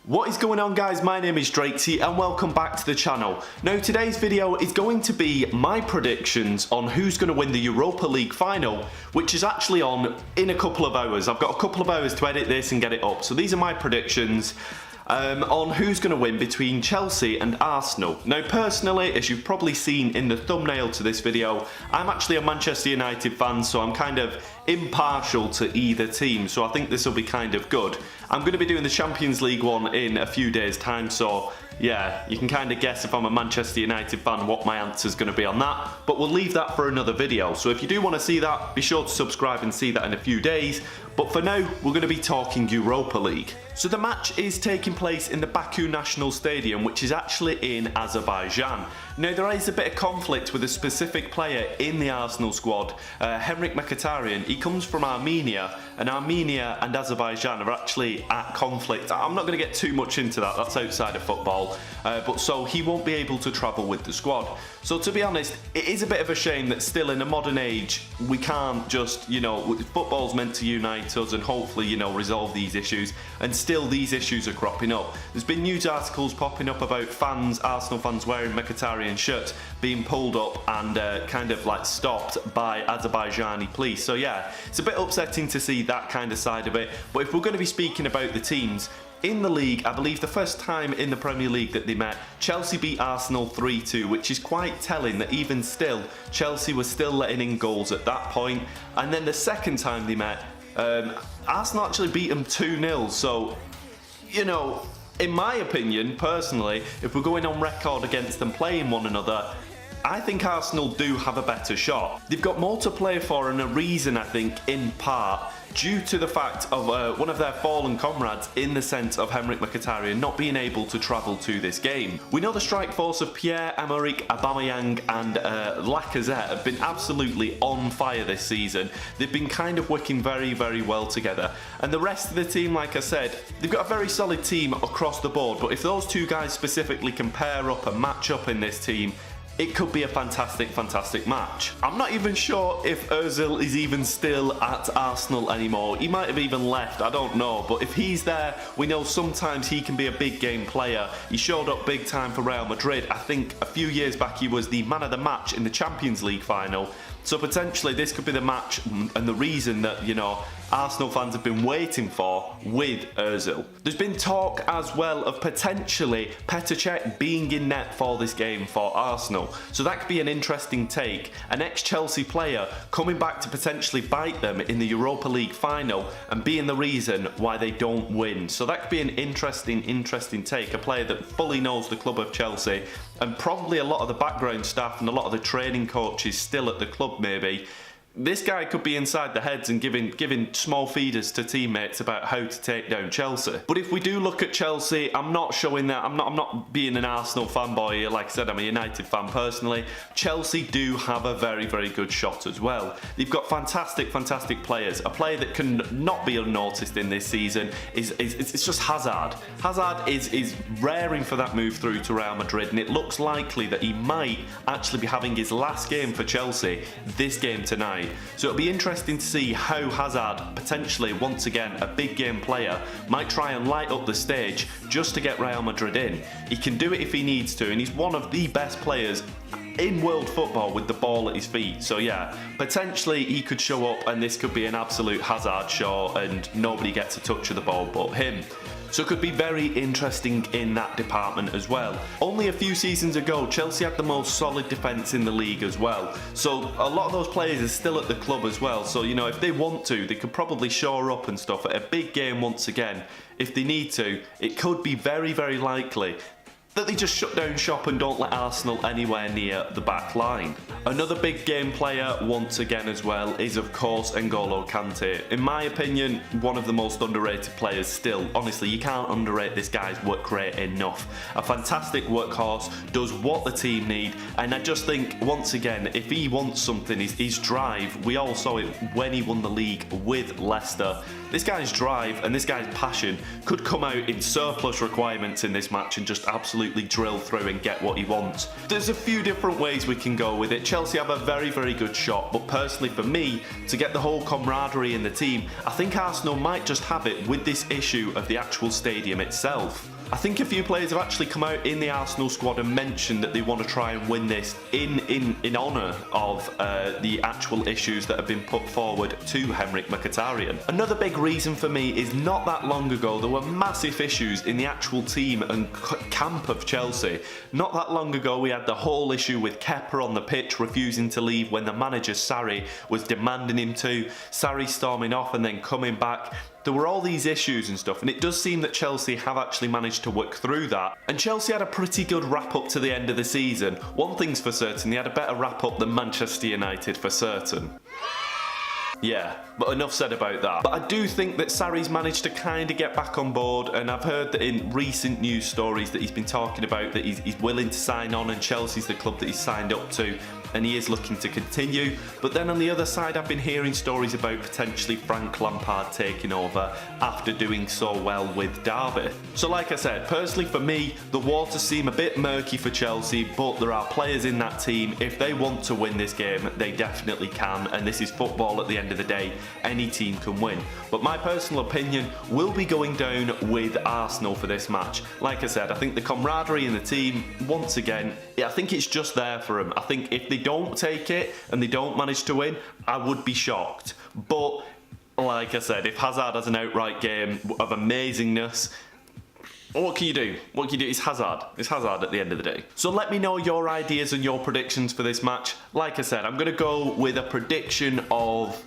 What is going on, guys? My name is Drakesy and welcome back to the channel. Now today's video is going to be my predictions on who's going to win the Europa League final, which is actually on in a couple of hours. I've got a couple of hours to edit this and get it up. So these are my predictions on who's going to win between Chelsea and Arsenal. Now personally, as you've probably seen in the thumbnail to this video, I'm actually a Manchester United fan, so I'm kind of impartial to either team, so I think this will be kind of good. I'm going to be doing the Champions League one in a few days time, so yeah, you can kind of guess if I'm a Manchester United fan what my answer is going to be on that, but we'll leave that for another video. So if you do want to see that, be sure to subscribe and see that in a few days. But for now, we're going to be talking Europa League. So the match is taking place in the Baku National Stadium, which is actually in Azerbaijan. Now there is a bit of conflict with a specific player in the Arsenal squad, Henrik Mkhitaryan. He comes from Armenia, and Armenia and Azerbaijan are actually at conflict. I'm not going to get too much into that, that's outside of football, but so he won't be able to travel with the squad. So to be honest, it is a bit of a shame that still in a modern age, we can't just, you know, football's meant to unite us and hopefully, you know, resolve these issues, and still these issues are cropping up. There's been news articles popping up about fans, Arsenal fans wearing Mkhitaryan shirts being pulled up and kind of like stopped by Azerbaijani police. So yeah, it's a bit upsetting to see that kind of side of it. But if we're going to be speaking about the teams in the league, I believe the first time in the Premier League that they met, Chelsea beat Arsenal 3-2, which is quite telling that even still, Chelsea was still letting in goals at that point. And then the second time they met, Arsenal actually beat them 2-0. So, you know, in my opinion, personally, if we're going on record against them playing one another, I think Arsenal do have a better shot. They've got more to play for, and a reason, I think, in part, due to the fact of one of their fallen comrades in the sense of Henrik Mkhitaryan not being able to travel to this game. We know the strike force of Pierre-Emerick Aubameyang and Lacazette have been absolutely on fire this season. They've been kind of working very, very well together. And the rest of the team, like I said, they've got a very solid team across the board, but if those two guys specifically can pair up and match up in this team, it could be a fantastic, fantastic match. I'm not even sure if Ozil is even still at Arsenal anymore. He might have even left, I don't know. But if he's there, we know sometimes he can be a big game player. He showed up big time for Real Madrid. I think a few years back he was the man of the match in the Champions League final. So potentially this could be the match and the reason that, you know, Arsenal fans have been waiting for with Ozil. There's been talk as well of potentially Petr Cech being in net for this game for Arsenal. So that could be an interesting take. An ex-Chelsea player coming back to potentially bite them in the Europa League final and being the reason why they don't win. So that could be an interesting take. A player that fully knows the club of Chelsea, and probably a lot of the background staff and a lot of the training coaches still at the club maybe. This guy could be inside the heads and giving small feeders to teammates about how to take down Chelsea. But if we do look at Chelsea, I'm not showing that. I'm not being an Arsenal fanboy here. Like I said, I'm a United fan personally. Chelsea do have a very, very good shot as well. They've got fantastic, fantastic players. A player that can not be unnoticed in this season is it's just Hazard. Hazard is raring for that move through to Real Madrid, and it looks likely that he might actually be having his last game for Chelsea this game tonight. So it'll be interesting to see how Hazard, potentially once again a big game player, might try and light up the stage just to get Real Madrid in. He can do it if he needs to, and he's one of the best players in world football with the ball at his feet. So yeah, potentially he could show up and this could be an absolute Hazard show and nobody gets a touch of the ball but him. So it could be very interesting in that department as well. Only a few seasons ago, Chelsea had the most solid defence in the league as well. So a lot of those players are still at the club as well. So, you know, if they want to, they could probably shore up and stuff at a big game once again. If they need to, it could be very, very likely that they just shut down shop and don't let Arsenal anywhere near the back line. Another big game player once again as well is of course N'Golo Kante. In my opinion, one of the most underrated players still. Honestly, you can't underrate this guy's work rate enough. A fantastic workhorse, does what the team need, and I just think once again, if he wants something, his drive, we all saw it when he won the league with Leicester. This guy's drive and this guy's passion could come out in surplus requirements in this match and just absolutely drill through and get what he wants. There's a few different ways we can go with it. Chelsea have a very, very good shot, but personally for me, to get the whole camaraderie in the team, I think Arsenal might just have it with this issue of the actual stadium itself. I think a few players have actually come out in the Arsenal squad and mentioned that they want to try and win this in honour of the actual issues that have been put forward to Henrik Mkhitaryan. Another big reason for me is not that long ago there were massive issues in the actual team and camp of Chelsea. Not that long ago we had the whole issue with Kepa on the pitch refusing to leave when the manager Sarri was demanding him to, Sarri storming off and then coming back. There were all these issues and stuff, and it does seem that Chelsea have actually managed to work through that. And Chelsea had a pretty good wrap up to the end of the season. One thing's for certain, they had a better wrap up than Manchester United for certain. Yeah, but enough said about that. But I do think that Sarri's managed to kind of get back on board, and I've heard that in recent news stories that he's been talking about that he's willing to sign on, and Chelsea's the club that he's signed up to, and he is looking to continue. But then on the other side, I've been hearing stories about potentially Frank Lampard taking over after doing so well with Derby. So like I said, personally for me, the waters seem a bit murky for Chelsea, but there are players in that team. If they want to win this game, they definitely can, and this is football at the end of the day. Any team can win. But my personal opinion will be going down with Arsenal for this match. Like I said, I think the camaraderie in the team, once again, I think it's just there for them. I think if they don't take it and they don't manage to win, I would be shocked. But like I said, if Hazard has an outright game of amazingness, what can you do? What can you do? It's Hazard. It's Hazard at the end of the day. So let me know your ideas and your predictions for this match. Like I said, I'm going to go with a prediction of...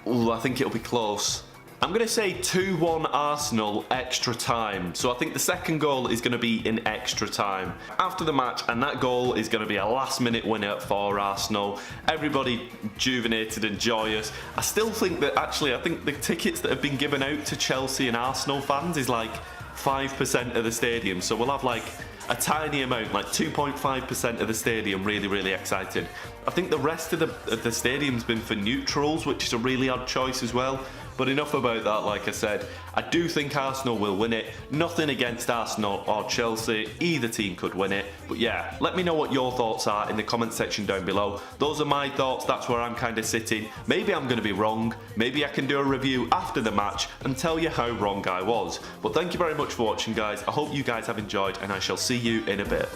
I think it'll be close. I'm going to say 2-1 Arsenal extra time. So I think the second goal is going to be in extra time after the match, and that goal is going to be a last-minute winner for Arsenal. Everybody rejuvenated and joyous. I still think that actually, I think the tickets that have been given out to Chelsea and Arsenal fans is like 5% of the stadium. So we'll have like a tiny amount, like 2.5% of the stadium really excited. I think the rest of the stadium's been for neutrals, which is a really odd choice as well. But enough about that, like I said. I do think Arsenal will win it. Nothing against Arsenal or Chelsea. Either team could win it. But yeah, let me know what your thoughts are in the comment section down below. Those are my thoughts. That's where I'm kind of sitting. Maybe I'm going to be wrong. Maybe I can do a review after the match and tell you how wrong I was. But thank you very much for watching, guys. I hope you guys have enjoyed, and I shall see you in a bit.